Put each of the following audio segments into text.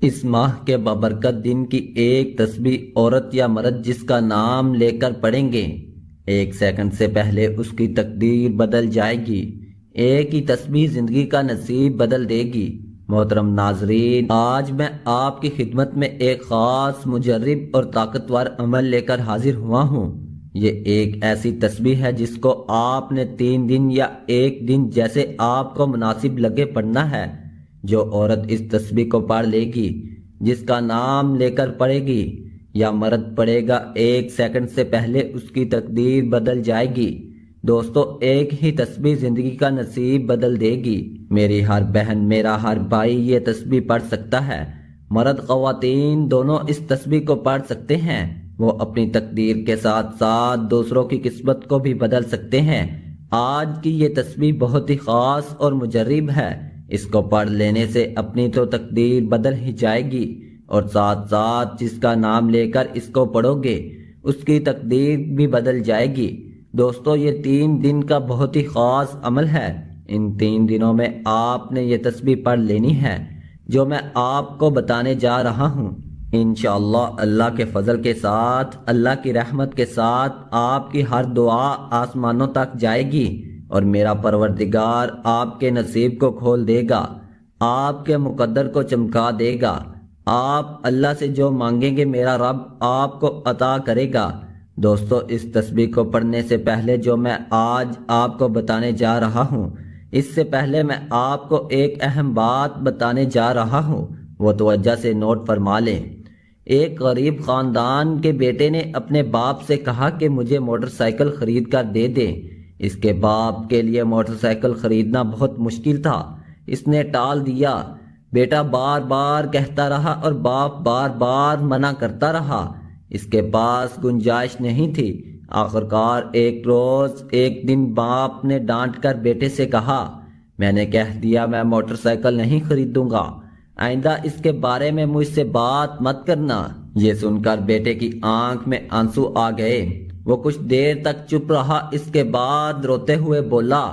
اس ماہ کے بابرکت دن کی ایک تسبیح عورت یا مرد جس کا نام لے کر پڑھیں گے، 1 سیکنڈ سے پہلے اس کی تقدیر بدل جائے گی۔ ایک ہی تسبیح زندگی کا نصیب بدل دے گی۔ محترم ناظرین، آج میں آپ کی خدمت میں ایک خاص مجرب اور طاقتور عمل لے کر حاضر ہوا ہوں۔ یہ ایک ایسی تسبیح ہے جس کو آپ نے 3 دن یا 1 دن جیسے آپ کو مناسب لگے پڑھنا ہے۔ جو عورت اس تسبیح کو پڑھ لے گی، جس کا نام لے کر پڑھے گی، یا مرد پڑھے گا، 1 سیکنڈ سے پہلے اس کی تقدیر بدل جائے گی۔ دوستو، ایک ہی تسبیح زندگی کا نصیب بدل دے گی۔ میری ہر بہن، میرا ہر بھائی یہ تسبیح پڑھ سکتا ہے۔ مرد خواتین دونوں اس تسبیح کو پڑھ سکتے ہیں۔ وہ اپنی تقدیر کے ساتھ ساتھ دوسروں کی قسمت کو بھی بدل سکتے ہیں۔ آج کی یہ تسبیح بہت ہی خاص اور مجرب ہے۔ اس کو پڑھ لینے سے اپنی تو تقدیر بدل ہی جائے گی، اور ساتھ ساتھ جس کا نام لے کر اس کو پڑھو گے اس کی تقدیر بھی بدل جائے گی۔ دوستو، یہ 3 دن کا بہت ہی خاص عمل ہے۔ ان 3 دنوں میں آپ نے یہ تسبیح پڑھ لینی ہے جو میں آپ کو بتانے جا رہا ہوں۔ انشاءاللہ اللہ کے فضل کے ساتھ، اللہ کی رحمت کے ساتھ آپ کی ہر دعا آسمانوں تک جائے گی، اور میرا پروردگار آپ کے نصیب کو کھول دے گا، آپ کے مقدر کو چمکا دے گا۔ آپ اللہ سے جو مانگیں گے میرا رب آپ کو عطا کرے گا۔ دوستو، اس تسبیح کو پڑھنے سے پہلے جو میں آج آپ کو بتانے جا رہا ہوں، اس سے پہلے میں آپ کو ایک اہم بات بتانے جا رہا ہوں، وہ توجہ سے نوٹ فرما لیں۔ ایک غریب خاندان کے بیٹے نے اپنے باپ سے کہا کہ مجھے موٹر سائیکل خرید کر دے دیں۔ اس کے باپ کے لیے موٹر سائیکل خریدنا بہت مشکل تھا۔ اس نے ٹال دیا۔ بیٹا بار بار کہتا رہا اور باپ بار بار منع کرتا رہا۔ اس کے پاس گنجائش نہیں تھی۔ آخرکار ایک روز ایک دن باپ نے ڈانٹ کر بیٹے سے کہا، میں نے کہہ دیا میں موٹر سائیکل نہیں خریدوں گا، آئندہ اس کے بارے میں مجھ سے بات مت کرنا۔ یہ سن کر بیٹے کی آنکھ میں آنسو آ گئے۔ وہ کچھ دیر تک چپ رہا، اس کے بعد روتے ہوئے بولا،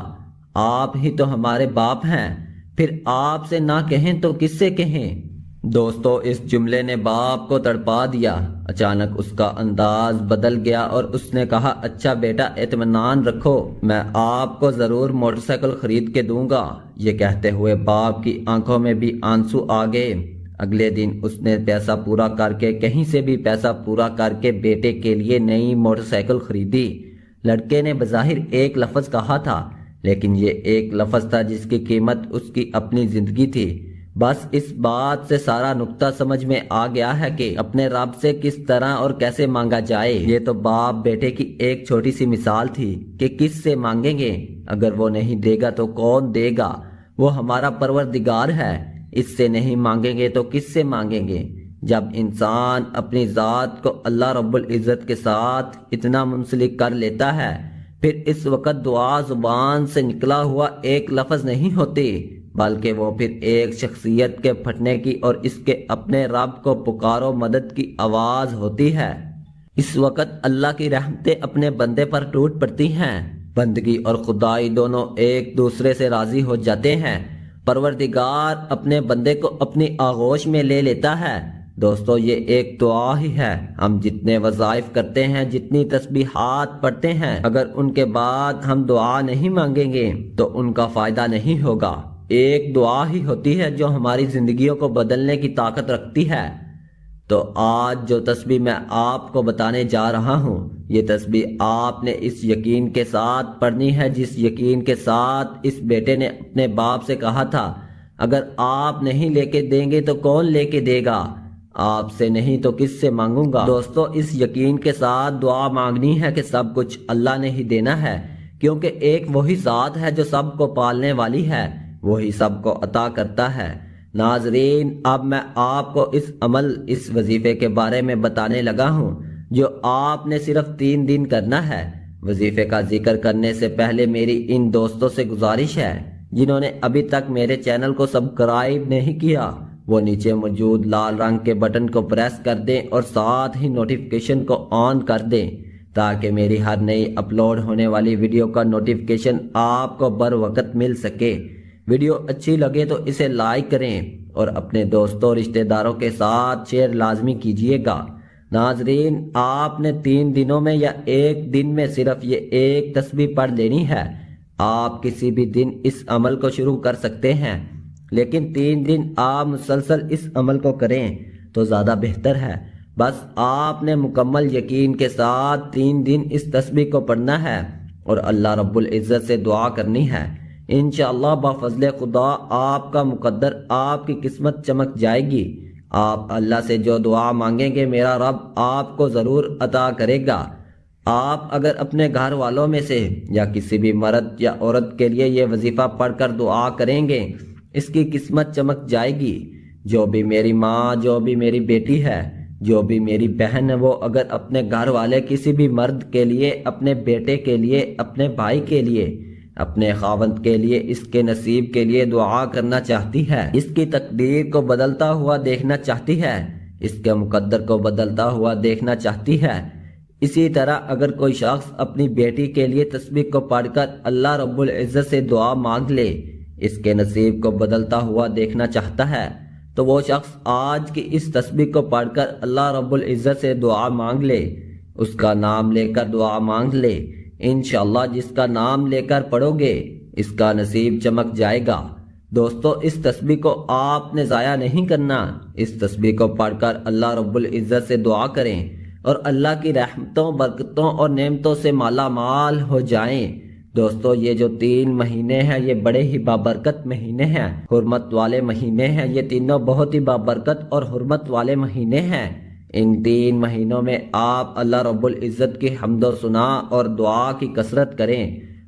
آپ ہی تو ہمارے باپ ہیں، پھر آپ سے نہ کہیں تو کس سے کہیں؟ دوستو، اس جملے نے باپ کو تڑپا دیا۔ اچانک اس کا انداز بدل گیا اور اس نے کہا، اچھا بیٹا، اطمینان رکھو، میں آپ کو ضرور موٹر سائیکل خرید کے دوں گا۔ یہ کہتے ہوئے باپ کی آنکھوں میں بھی آنسو آ گئے۔ اگلے دن اس نے پیسہ پورا کر کے، کہیں سے بھی پیسہ پورا کر کے بیٹے کے لیے نئی موٹر سائیکل خریدی۔ لڑکے نے بظاہر ایک لفظ کہا تھا، لیکن یہ ایک لفظ تھا جس کی قیمت اس کی اپنی زندگی تھی۔ بس اس بات سے سارا نقطہ سمجھ میں آ گیا ہے کہ اپنے رب سے کس طرح اور کیسے مانگا جائے۔ یہ تو باپ بیٹے کی ایک چھوٹی سی مثال تھی کہ کس سے مانگیں گے، اگر وہ نہیں دے گا تو کون دے گا؟ وہ ہمارا پروردگار ہے۔ اس سے نہیں مانگیں گے تو کس سے مانگیں گے؟ جب انسان اپنی ذات کو اللہ رب العزت کے ساتھ اتنا منسلک کر لیتا ہے، پھر اس وقت دعا زبان سے نکلا ہوا ایک لفظ نہیں ہوتی، بلکہ وہ پھر ایک شخصیت کے پھٹنے کی اور اس کے اپنے رب کو پکارو مدد کی آواز ہوتی ہے۔ اس وقت اللہ کی رحمتیں اپنے بندے پر ٹوٹ پڑتی ہیں۔ بندگی اور خدائی دونوں ایک دوسرے سے راضی ہو جاتے ہیں۔ پروردگار اپنے بندے کو اپنی آغوش میں لے لیتا ہے۔ دوستو، یہ ایک دعا ہی ہے۔ ہم جتنے وظائف کرتے ہیں، جتنی تسبیحات پڑھتے ہیں، اگر ان کے بعد ہم دعا نہیں مانگیں گے تو ان کا فائدہ نہیں ہوگا۔ ایک دعا ہی ہوتی ہے جو ہماری زندگیوں کو بدلنے کی طاقت رکھتی ہے۔ تو آج جو تسبیح میں آپ کو بتانے جا رہا ہوں، یہ تسبیح آپ نے اس یقین کے ساتھ پڑھنی ہے جس یقین کے ساتھ اس بیٹے نے اپنے باپ سے کہا تھا، اگر آپ نہیں لے کے دیں گے تو کون لے کے دے گا؟ آپ سے نہیں تو کس سے مانگوں گا؟ دوستو، اس یقین کے ساتھ دعا مانگنی ہے کہ سب کچھ اللہ نے ہی دینا ہے، کیونکہ ایک وہی ذات ہے جو سب کو پالنے والی ہے، وہی سب کو عطا کرتا ہے۔ ناظرین، اب میں آپ کو اس عمل، اس وظیفے کے بارے میں بتانے لگا ہوں جو آپ نے صرف 3 دن کرنا ہے۔ وظیفے کا ذکر کرنے سے پہلے میری ان دوستوں سے گزارش ہے جنہوں نے ابھی تک میرے چینل کو سبسکرائب نہیں کیا، وہ نیچے موجود لال رنگ کے بٹن کو پریس کر دیں اور ساتھ ہی نوٹیفیکیشن کو آن کر دیں تاکہ میری ہر نئی اپلوڈ ہونے والی ویڈیو کا نوٹیفیکیشن آپ کو بر وقت مل سکے۔ ویڈیو اچھی لگے تو اسے لائک کریں اور اپنے دوستوں اور رشتہ داروں کے ساتھ شیئر لازمی کیجیے گا۔ ناظرین، آپ نے 3 دنوں میں یا ایک دن میں صرف یہ ایک تسبیح پڑھ لینی ہے۔ آپ کسی بھی دن اس عمل کو شروع کر سکتے ہیں، لیکن 3 دن آپ مسلسل اس عمل کو کریں تو زیادہ بہتر ہے۔ بس آپ نے مکمل یقین کے ساتھ 3 دن اس تسبیح کو پڑھنا ہے اور اللہ رب العزت سے دعا کرنی ہے۔ انشاءاللہ بفضل خدا آپ کا مقدر، آپ کی قسمت چمک جائے گی۔ آپ اللہ سے جو دعا مانگیں گے میرا رب آپ کو ضرور عطا کرے گا۔ آپ اگر اپنے گھر والوں میں سے یا کسی بھی مرد یا عورت کے لیے یہ وظیفہ پڑھ کر دعا کریں گے، اس کی قسمت چمک جائے گی۔ جو بھی میری ماں، جو بھی میری بیٹی ہے، جو بھی میری بہن ہے، وہ اگر اپنے گھر والے کسی بھی مرد کے لیے، اپنے بیٹے کے لیے، اپنے بھائی کے لیے، اپنے خاوند کے لیے، اس کے نصیب کے لیے دعا کرنا چاہتی ہے، اس کی تقدیر کو بدلتا ہوا دیکھنا چاہتی ہے، اس کے مقدر کو بدلتا ہوا دیکھنا چاہتی ہے، اسی طرح اگر کوئی شخص اپنی بیٹی کے لیے تسبیح کو پڑھ کر اللہ رب العزت سے دعا مانگ لے، اس کے نصیب کو بدلتا ہوا دیکھنا چاہتا ہے، تو وہ شخص آج کی اس تسبیح کو پڑھ کر اللہ رب العزت سے دعا مانگ لے، اس کا نام لے کر دعا مانگ لے۔ انشاءاللہ جس کا نام لے کر پڑھو گے اس کا نصیب چمک جائے گا۔ دوستو، اس تسبیح کو آپ نے ضائع نہیں کرنا۔ اس تسبیح کو پڑھ کر اللہ رب العزت سے دعا کریں اور اللہ کی رحمتوں، برکتوں اور نعمتوں سے مالا مال ہو جائیں۔ دوستو، یہ جو 3 مہینے ہیں یہ بڑے ہی بابرکت مہینے ہیں، حرمت والے مہینے ہیں۔ یہ تینوں بہت ہی بابرکت اور حرمت والے مہینے ہیں۔ ان 3 مہینوں میں آپ اللہ رب العزت کی حمد و ثنا اور دعا کی کثرت کریں،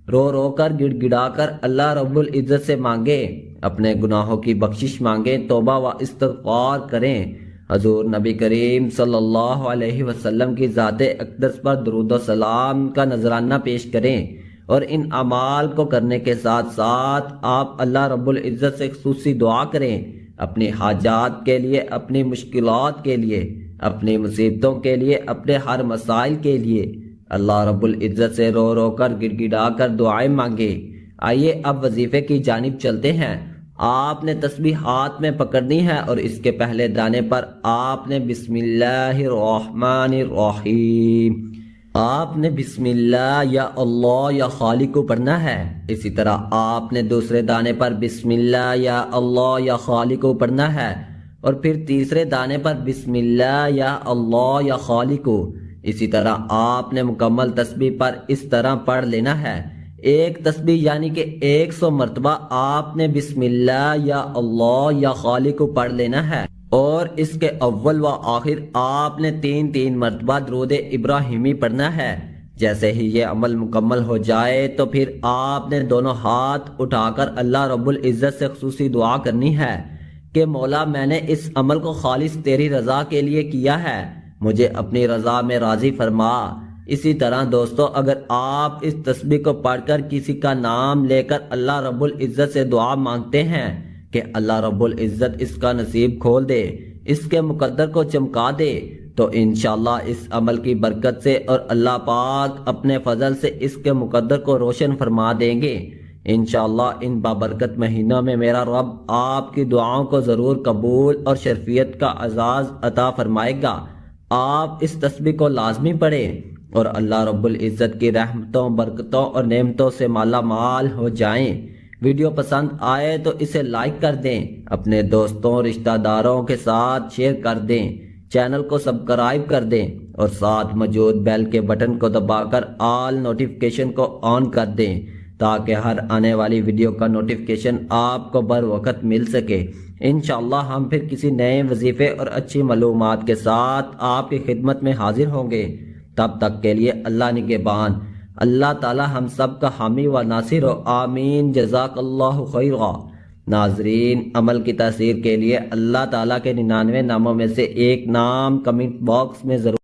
رو رو کر، گڑ گڑا کر اللہ رب العزت سے مانگیں، اپنے گناہوں کی بخشش مانگیں، توبہ و استغفار کریں، حضور نبی کریم صلی اللہ علیہ وسلم کی ذات اقدس پر درود و سلام کا نذرانہ پیش کریں، اور ان اعمال کو کرنے کے ساتھ ساتھ آپ اللہ رب العزت سے خصوصی دعا کریں، اپنی حاجات کے لیے، اپنی مشکلات کے لیے، اپنی مصیبتوں کے لیے، اپنے ہر مسائل کے لیے اللہ رب العزت سے رو رو کر، گڑ گڑا کر دعائیں مانگے۔ آئیے اب وظیفے کی جانب چلتے ہیں۔ آپ نے تسبیح ہاتھ میں پکڑنی ہے اور اس کے پہلے دانے پر آپ نے بسم اللہ الرحمن الرحیم، آپ نے بسم اللہ یا اللہ یا خالق کو پڑھنا ہے۔ اسی طرح آپ نے دوسرے دانے پر بسم اللہ یا اللہ یا خالق کو پڑھنا ہے، اور پھر تیسرے دانے پر بسم اللہ یا اللہ یا خالق کو۔ اسی طرح آپ نے مکمل تسبیح پر اس طرح پڑھ لینا ہے۔ ایک تسبیح یعنی کہ 100 مرتبہ آپ نے بسم اللہ یا اللہ یا خالق کو پڑھ لینا ہے، اور اس کے اول و آخر آپ نے 3 مرتبہ درود ابراہیمی پڑھنا ہے۔ جیسے ہی یہ عمل مکمل ہو جائے تو پھر آپ نے دونوں ہاتھ اٹھا کر اللہ رب العزت سے خصوصی دعا کرنی ہے کہ مولا، میں نے اس عمل کو خالص تیری رضا کے لیے کیا ہے، مجھے اپنی رضا میں راضی فرما۔ اسی طرح دوستو، اگر آپ اس تسبیح کو پڑھ کر کسی کا نام لے کر اللہ رب العزت سے دعا مانگتے ہیں کہ اللہ رب العزت اس کا نصیب کھول دے، اس کے مقدر کو چمکا دے، تو انشاءاللہ اس عمل کی برکت سے اور اللہ پاک اپنے فضل سے اس کے مقدر کو روشن فرما دیں گے۔ انشاءاللہ ان بابرکت مہینوں میں میرا رب آپ کی دعاؤں کو ضرور قبول اور شرفیت کا اعزاز عطا فرمائے گا۔ آپ اس تسبیح کو لازمی پڑھیں اور اللہ رب العزت کی رحمتوں، برکتوں اور نعمتوں سے مالا مال ہو جائیں۔ ویڈیو پسند آئے تو اسے لائک کر دیں، اپنے دوستوں، رشتہ داروں کے ساتھ شیئر کر دیں، چینل کو سبسکرائب کر دیں اور ساتھ موجود بیل کے بٹن کو دبا کر آل نوٹیفیکیشن کو آن کر دیں تاکہ ہر آنے والی ویڈیو کا نوٹیفیکیشن آپ کو بر وقت مل سکے۔ انشاءاللہ ہم پھر کسی نئے وظیفے اور اچھی معلومات کے ساتھ آپ کی خدمت میں حاضر ہوں گے۔ تب تک کے لیے اللہ نگہبان۔ اللہ تعالی ہم سب کا حامی و ناصر ہو، آمین۔ جزاک اللہ خیرا۔ ناظرین، عمل کی تاثیر کے لیے اللہ تعالیٰ کے 99 ناموں میں سے ایک نام کمنٹ باکس میں ضرور